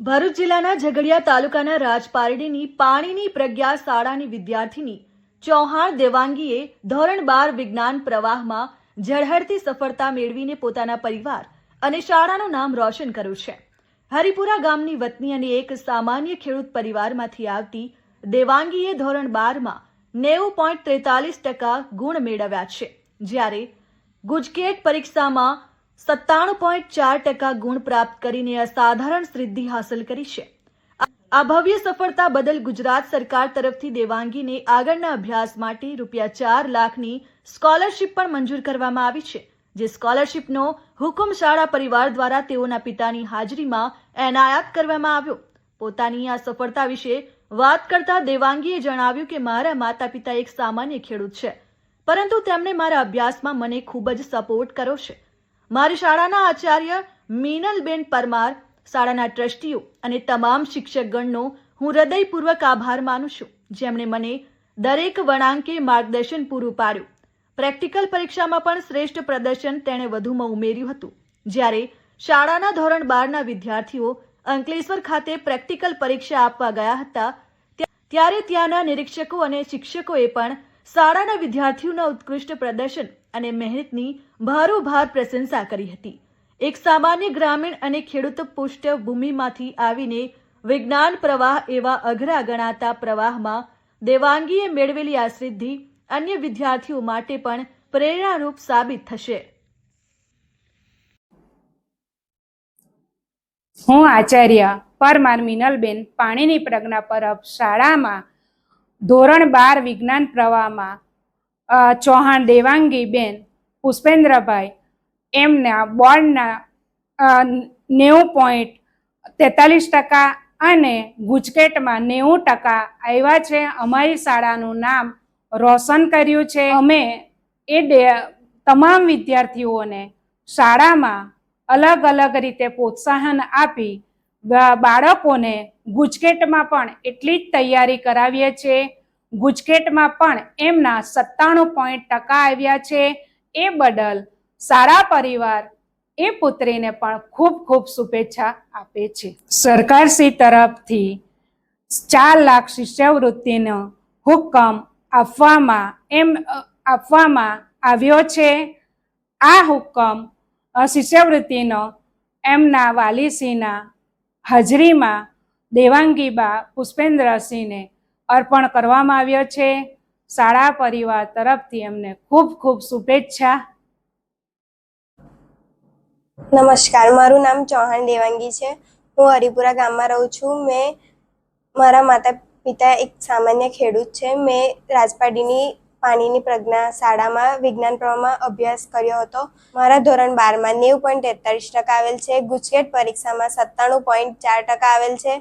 ભરૂચ જિલ્લાના ઝઘડિયા તાલુકાના રાજપારડીની પાણીની પ્રજ્ઞા શાળાની વિદ્યાર્થીની ચૌહાણ દેવાંગીએ ધોરણ 12 વિજ્ઞાન પ્રવાહમાં ઝળહળતી સફળતા મેળવીને પોતાના પરિવાર અને શાળાનું નામ રોશન કર્યું છે. હરિપુરા ગામની વતની અને એક સામાન્ય ખેડૂત પરિવારમાંથી આવતી દેવાંગીએ ધોરણ 12માં 90.43% ગુણ મેળવ્યા છે, જ્યારે ગુજકેટ પરીક્ષામાં 97.4% ગુણ પ્રાપ્ત કરીને અસાધારણ સિદ્ધિ હાંસલ કરી છે. આ ભવ્ય સફળતા બદલ ગુજરાત સરકાર તરફથી દેવાંગીને આગળના અભ્યાસ માટે ₹4 લાખની સ્કોલરશીપ પણ મંજૂર કરવામાં આવી છે, જે સ્કોલરશીપનો હુકમ શાળા પરિવાર દ્વારા તેઓના પિતાની હાજરીમાં એનાયત કરવામાં આવ્યો. પોતાની આ સફળતા વિશે વાત કરતા દેવાંગીએ જણાવ્યું કે મારા માતા પિતા એક સામાન્ય ખેડૂત છે, પરંતુ તેમણે મારા અભ્યાસમાં મને ખૂબ જ સપોર્ટ કર્યો છે. મારી શાળાના આચાર્ય મીનલબેન પરમાર, શાળાના ટ્રસ્ટીઓ અને તમામ શિક્ષકગણનો હું હૃદયપૂર્વક આભાર માનું છું, જેમણે મને દરેક વળાંકે માર્ગદર્શન પૂરું પાડ્યું. પ્રેક્ટિકલ પરીક્ષામાં પણ શ્રેષ્ઠ પ્રદર્શન તેણે વધુમાં ઉમેર્યું હતું. જ્યારે શાળાના ધોરણ 12ના વિદ્યાર્થીઓ અંકલેશ્વર ખાતે પ્રેક્ટિકલ પરીક્ષા આપવા ગયા હતા, ત્યારે ત્યાંના નિરીક્ષકો અને શિક્ષકોએ પણ શાળાના વિદ્યાર્થીઓના ઉત્કૃષ્ટ પ્રદર્શન અને મહેનતની ભારોભાર પ્રશંસા કરી હતી. એક સામાન્ય ગ્રામીણ અને ખેડૂત પૃષ્ઠભૂમિમાંથી આવીને વિજ્ઞાન પ્રવાહ એવા અઘરા ગણાતા પ્રવાહમાં દેવાંગીએ મેળવેલી આ સિદ્ધિ અન્ય વિદ્યાર્થીઓ માટે પણ પ્રેરણારૂપ સાબિત થશે. હું આચાર્ય પરમાર મિનલબેન પાણીની પ્રજ્ઞા પરબ શાળામાં ધોરણ 12 વિજ્ઞાન પ્રવાહમાં ચૌહાણ દેવાંગીબેન પુષ્પેન્દ્રભાઈ એમના બોર્ડના 90.43% અને ગુજકેટમાં 90% આવ્યા છે. અમારી શાળાનું નામ રોશન કર્યું છે. અમે તમામ વિદ્યાર્થીઓને શાળામાં અલગ અલગ રીતે પ્રોત્સાહન આપી બાળકોને ગુજકેટમાં પણ એટલી જ તૈયારી કરાવીએ છીએ. ગુજકેટમાં પણ એમના 97% આવ્યા છે. એ બદલ શાળા પરિવાર એ પુત્રીને પણ ખૂબ ખૂબ શુભેચ્છા આપે છે. સરકારશ્રી તરફથી 4 લાખ શિષ્યવૃત્તિનો હુકમ આપવામાં આવ્યો છે. આ હુકમ શિષ્યવૃત્તિનો એમના વાલીશ્રીના હાજરીમાં દેવાંગીબા પુષ્પેન્દ્રસિંહને અર્પણ કરવામાં આવ્યો છે. શાળા પરિવાર તરફથી એમને ખૂબ ખૂબ શુભેચ્છા. નમસ્કાર, મારું નામ ચૌહાણ દેવાંગી છે. હું હરિપુરા ગામમાં રહું છું. મારા માતા પિતા એક સામાન્ય ખેડૂત છે. મેં રાજપારડીની પાણીની પ્રજ્ઞા શાળામાં વિજ્ઞાન પ્રવાહમાં અભ્યાસ કર્યો હતો. મારા ધોરણ 12માં 90.43% આવેલ છે. ગુજકેટ પરીક્ષામાં 97.4% આવેલ છે,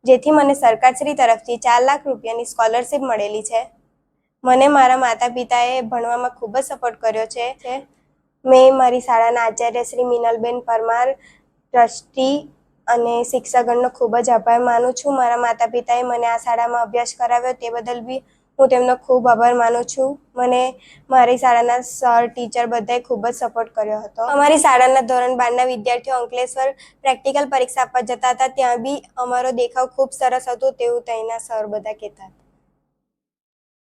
જેથી મને સરકારશ્રી તરફથી ₹4 લાખ ની સ્કોલરશીપ મળેલી છે. મને મારા માતા પિતાએ ભણવામાં ખૂબ જ સપોર્ટ કર્યો છે. મેં મારી શાળાના આચાર્ય શ્રી મિનલબેન પરમાર, ટ્રસ્ટી અને શિક્ષકગણનો ખૂબ જ આભાર માનું છું. મારા માતા પિતાએ મને આ શાળામાં અભ્યાસ કરાવ્યો તે બદલ બી હું તેમનો ખૂબ આભાર માનું છું. મને મારી શાળાના સર, ટીચર બધાએ ખૂબ જ સપોર્ટ કર્યો હતો. અમારી શાળાના ધોરણ 12ના વિદ્યાર્થીઓ અંકલેશ્વર પ્રેક્ટિકલ પરીક્ષા આપવા જતા હતા, ત્યાં બી અમારો દેખાવ ખૂબ સરસ હતો તેવું ત્યાંના સર બધા કહેતા હતા.